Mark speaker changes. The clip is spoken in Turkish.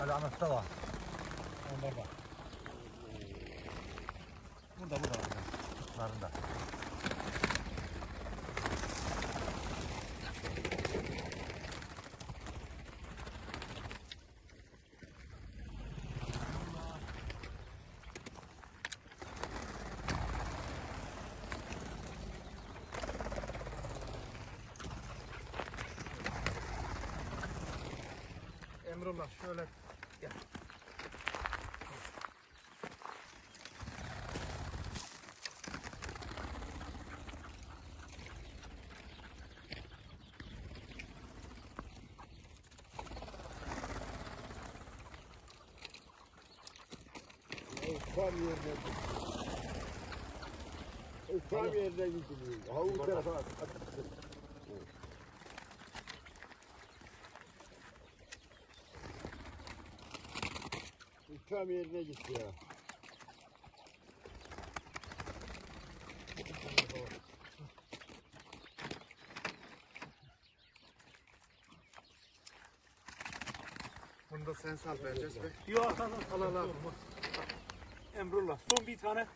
Speaker 1: Alamette var. Onda bak. Burada. Kutlarında. Emrullah şöyle gel.
Speaker 2: Tam yerine tam yerine gidiyor. Havuz tarafa at. Tam yerine gitti ya.
Speaker 1: Bunu da sen sal vereceğiz be.
Speaker 3: Yok al. Emrullah son bir tane